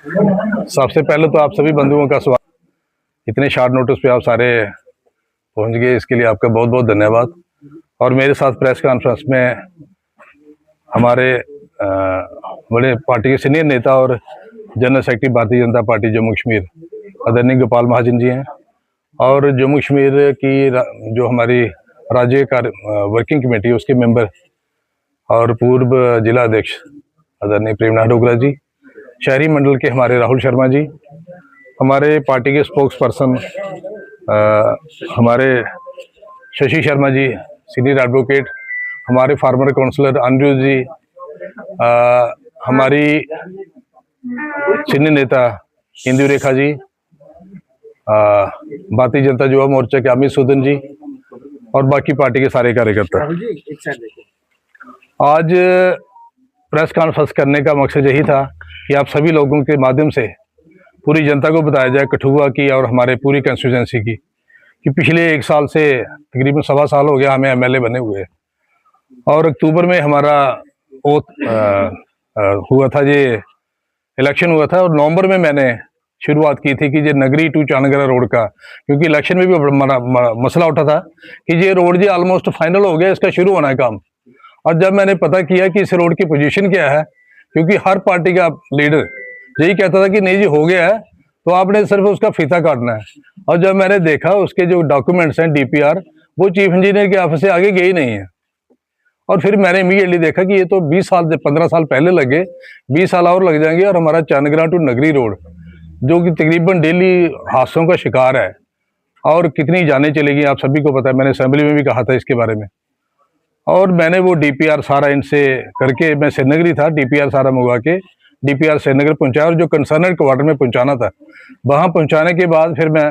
सबसे पहले तो आप सभी बंधुओं का स्वागत। इतने शॉर्ट नोटिस पे आप सारे पहुंच गए, इसके लिए आपका बहुत बहुत धन्यवाद। और मेरे साथ प्रेस कॉन्फ्रेंस में हमारे बड़े पार्टी के सीनियर नेता और general secretary Bharatiya Janata party Jammu Kashmir आदरणीय गोपाल महाजन जी हैं, और जम्मू कश्मीर की जो हमारी राज्य वर्किंग कमेटी है उसके मेंबर और पूर्व जिला अध्यक्ष आदरणीय प्रेमनाथ डोगरा जी, शहरी मंडल के हमारे राहुल शर्मा जी, हमारे पार्टी के स्पोक्स पर्सन हमारे शशि शर्मा जी सीनियर एडवोकेट, हमारे फार्मर काउंसलर अनिरुद्ध जी, हमारी सीनियर नेता इंदु रेखा जी, भारतीय जनता युवा मोर्चा के अमित सुदन जी और बाकी पार्टी के सारे कार्यकर्ता। आज प्रेस कॉन्फ्रेंस करने का मकसद यही था कि आप सभी लोगों के माध्यम से पूरी जनता को बताया जाए, कठुआ की और हमारे पूरी कंस्टिट्यूंसी की, कि पिछले 1 साल से तकरीबन 1.25 साल हो गया हमें एमएलए बने हुए, और अक्टूबर में हमारा हुआ था, ये इलेक्शन हुआ था, और नवंबर में मैंने शुरुआत की थी कि ये नगरी टू चानगरा रोड का, क्योंकि इलेक्शन में भी मसला उठा था कि ये रोड जी ऑलमोस्ट फाइनल हो गया, इसका शुरू होना है काम। और जब मैंने पता किया कि इस रोड की पोजीशन क्या है, क्योंकि हर पार्टी का लीडर यही कहता था कि नहीं जी हो गया है, तो आपने सिर्फ उसका फीता काटना है। और जब मैंने देखा उसके जो डॉक्यूमेंट्स हैं डीपीआर, वो चीफ इंजीनियर के ऑफिस से आगे गए ही नहीं है। और फिर मैंने इमीडिएटली देखा कि ये तो 20 साल से 15 साल पहले लगे, 20 साल और लग जाएंगे, और हमारा चानगरा टू नगरी रोड जो कि तकरीबन डेली हादसों का शिकार है और कितनी जानें चलेगी आप सभी को पता है, मैंने असेंबली में भी कहा था इसके बारे में। और मैंने वो डीपीआर सारा इनसे करके, मैं श्रीनगर ही था, डीपीआर सारा मंगवा के डीपीआर श्रीनगर पहुंचाया, और जो कंसर्नेड क्वार्टर में पहुंचाना था वहां पहुंचाने के बाद फिर मैं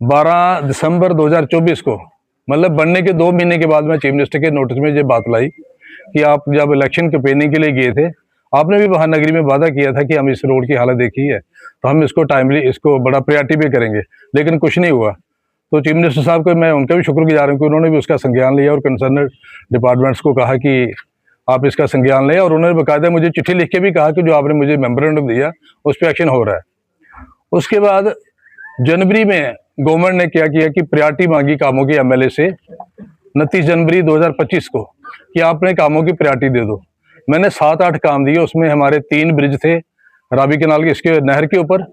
12 दिसंबर 2024 को, मतलब बनने के 2 महीने के बाद, मैं चीफ मिनिस्टर के नोटिस में ये बात लाई कि आप जब इलेक्शन कैंपेनिंग के लिए गए थे, आपने भी वहां नगरी में वादा किया था कि हम इस रोड की हालत देखी है तो हम इसको टाइमली, इसको बड़ा प्रायोरिटी पे करेंगे, लेकिन कुछ नहीं हुआ। तो चीफ मिनिस्टर साहब को मैं उनका भी शुक्रगुजार हूँ कि उन्होंने भी उसका संज्ञान लिया और कंसर्न डिपार्टमेंट्स को कहा कि आप इसका संज्ञान लें, और उन्होंने बाकायदा मुझे चिट्ठी लिख के भी कहा कि जो आपने मुझे मेमोरेंडम दिया उस पर एक्शन हो रहा है। उसके बाद जनवरी में गवर्नमेंट ने क्या किया कि प्रायोरिटी मांगी कामों की एमएलए से 29 जनवरी 2025 को कि आपने कामों की प्रायोरिटी दे दो। मैंने 7-8 काम दिए, उसमें हमारे 3 ब्रिज थे रावी केनाल के, इसके नहर के ऊपर,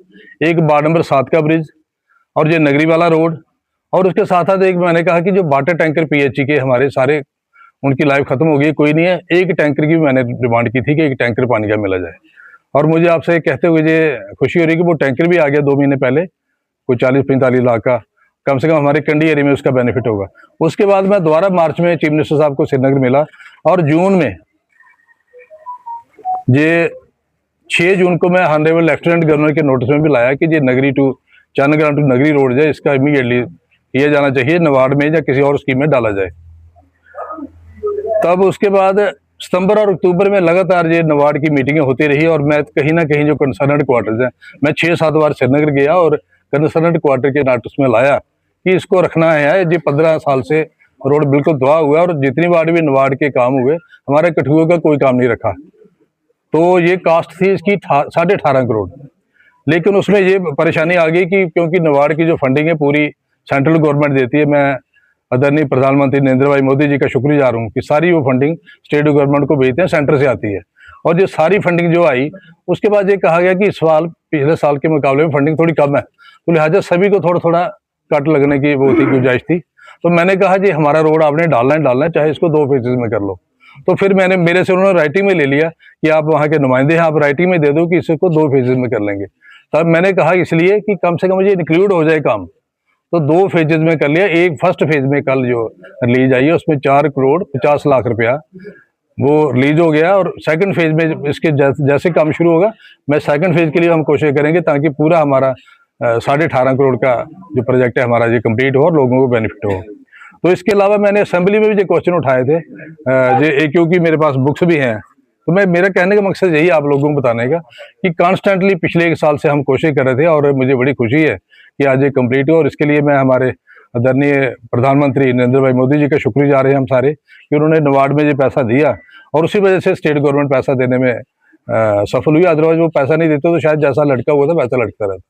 एक वार्ड नंबर 7 का ब्रिज, और ये नगरी वाला रोड, और उसके साथ साथ एक मैंने कहा कि जो वाटर टैंकर पीएचई के हमारे सारे, उनकी लाइफ खत्म हो गई, कोई नहीं है, एक टैंकर की भी मैंने डिमांड की थी कि एक टैंकर पानी का मिला जाए। और मुझे आपसे कहते हुए ये खुशी हो रही है कि वो टैंकर भी आ गया 2 महीने पहले, कोई 40-45 लाख का, कम से कम हमारे कंडी एरिया में उसका बेनिफिट होगा। उसके बाद मैं दोबारा मार्च में चीफ मिनिस्टर साहब को श्रीनगर मिला, और जून में, ये 6 जून को मैं ऑनरेबल लेफ्टिनेंट गवर्नर के नोटिस में भी लाया कि ये नगरी टू चानगरा टू नगरी रोड है, इसका इमीडिएटली किया जाना चाहिए, नवाड में या किसी और स्कीम में डाला जाए। तब उसके बाद सितंबर और अक्टूबर में लगातार ये नवाड की मीटिंगें होती रही, और मैं कहीं ना कहीं जो कंसर्नड क्वार्टर्स हैं, मैं 6-7 बार श्रीनगर गया और कंसर्नड क्वार्टर के नोटिस में लाया कि इसको रखना है। ये 15 साल से रोड बिल्कुल धुआ हुआ है, और जितनी बार भी नवाड के काम हुए, हमारे कठुआ का कोई काम नहीं रखा। तो ये कास्ट थी इसकी 18.5 करोड़, लेकिन उसमें ये परेशानी आ गई कि क्योंकि नवाड की जो फंडिंग है पूरी सेंट्रल गवर्नमेंट देती है। मैं आदरणीय प्रधानमंत्री नरेंद्र भाई मोदी जी का शुक्रगुजार हूँ कि सारी वो फंडिंग स्टेट गवर्नमेंट को भेजते हैं, सेंटर से आती है। और जो सारी फंडिंग जो आई, उसके बाद ये कहा गया कि इस साल पिछले साल के मुकाबले में फंडिंग थोड़ी कम है, तो लिहाजा सभी को थोड़ा थोड़ा कट लगने की वो थी, गुंजाइश थी। तो मैंने कहा जी हमारा रोड आपने डालना है, चाहे इसको 2 फेजेज में कर लो। तो फिर मेरे से उन्होंने राइटिंग में ले लिया कि आप वहाँ के नुमाइंदे हैं, आप राइटिंग में दे दो कि इसको 2 फेजेज में कर लेंगे। तब मैंने कहा इसलिए कि कम से कम ये इंक्लूड हो जाए काम, तो 2 फेजेज में कर लिया। एक फर्स्ट फेज में कल जो रिलीज आई है उसमें 4 करोड़ 50 लाख रुपया वो रिलीज हो गया, और सेकंड फेज में इसके जैसे काम शुरू होगा, मैं सेकंड फेज के लिए हम कोशिश करेंगे ताकि पूरा हमारा 18.5 करोड़ का जो प्रोजेक्ट है हमारा ये कंप्लीट हो और लोगों को बेनिफिट हो। तो इसके अलावा मैंने असेंबली में भी जो क्वेश्चन उठाए थे, क्योंकि मेरे पास बुक्स भी हैं, तो मेरा कहने का मकसद यही आप लोगों को बताने का कि कॉन्स्टेंटली पिछले 1 साल से हम कोशिश कर रहे थे, और मुझे बड़ी खुशी है कि आज ये कंप्लीट हो। और इसके लिए मैं हमारे आदरणीय प्रधानमंत्री नरेंद्र भाई मोदी जी का शुक्रगुजार हैं हम सारे, कि उन्होंने नवाड में ये पैसा दिया, और उसी वजह से स्टेट गवर्नमेंट पैसा देने में सफल हुई, अदरवाइज वो पैसा नहीं देते तो शायद जैसा लटका हुआ था वैसा लटका रहता।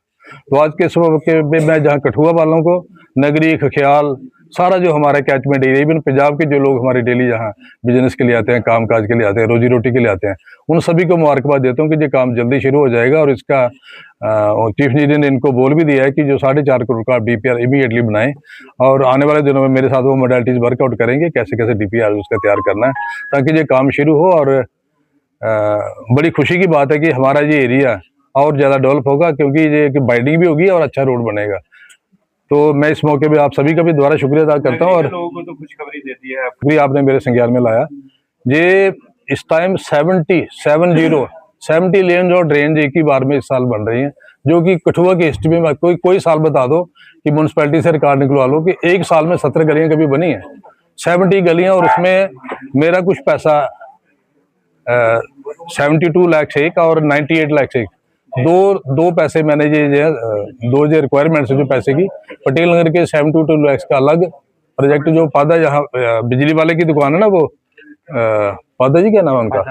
तो आज के समय के में मैं जहाँ कठुआ वालों को, नगरी, खख्याल, सारा जो हमारा कैचमेंट एरिया, इवन पंजाब के जो लोग हमारे डेली यहाँ बिजनेस के लिए आते हैं, काम काज के लिए आते हैं, रोजी रोटी के लिए आते हैं, उन सभी को मुबारकबाद देता हूँ कि ये काम जल्दी शुरू हो जाएगा। और इसका चीफ इंजीनियर ने इनको बोल भी दिया है कि जो 4.5 करोड़ का DPR इमीडिएटली बनाएं, और आने वाले दिनों में मेरे साथ वो मोडालिटीज वर्कआउट करेंगे कैसे कैसे DPR उसका तैयार करना है, ताकि ये काम शुरू हो। और बड़ी खुशी की बात है कि हमारा ये एरिया और ज़्यादा डेवलप होगा, क्योंकि ये कि बाइडिंग भी होगी और अच्छा रोड बनेगा। तो मैं इस मौके पे आप सभी का भी दोबारा शुक्रिया अदा करता हूँ। और लोगों को तो खुशखबरी देती है भी आपने मेरे संज्ञान में लाया। ये इस टाइम 70 लेन और ड्रेन एक ही बार में इस साल बन रही हैं, जो कि कठुआ की हिस्ट्री में कोई साल बता दो कि म्यूनसिपैलिटी से रिकॉर्ड निकलवा लो कि एक साल में 17 गलियां कभी बनी हैं। 70 गलियां, और उसमें मेरा कुछ पैसा 72 लाख से एक और 98 लाख से एक, दो पैसे मैंने दो जो रिक्वायरमेंट्स है जो पैसे की, पटेल नगर के 72 लाख का अलग प्रोजेक्ट, जो पादा यहाँ बिजली वाले की दुकान है ना, वो पादा जी क्या नाम है उनका,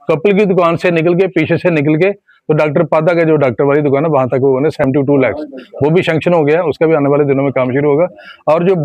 कपिल की दुकान से निकल के, पीछे से निकल के, तो डॉक्टर पादा का जो डॉक्टर वाली दुकान है वहां तक वो 72 लाख, वो भी सैंक्शन हो गया, उसका भी आने वाले दिनों में काम शुरू होगा। और जो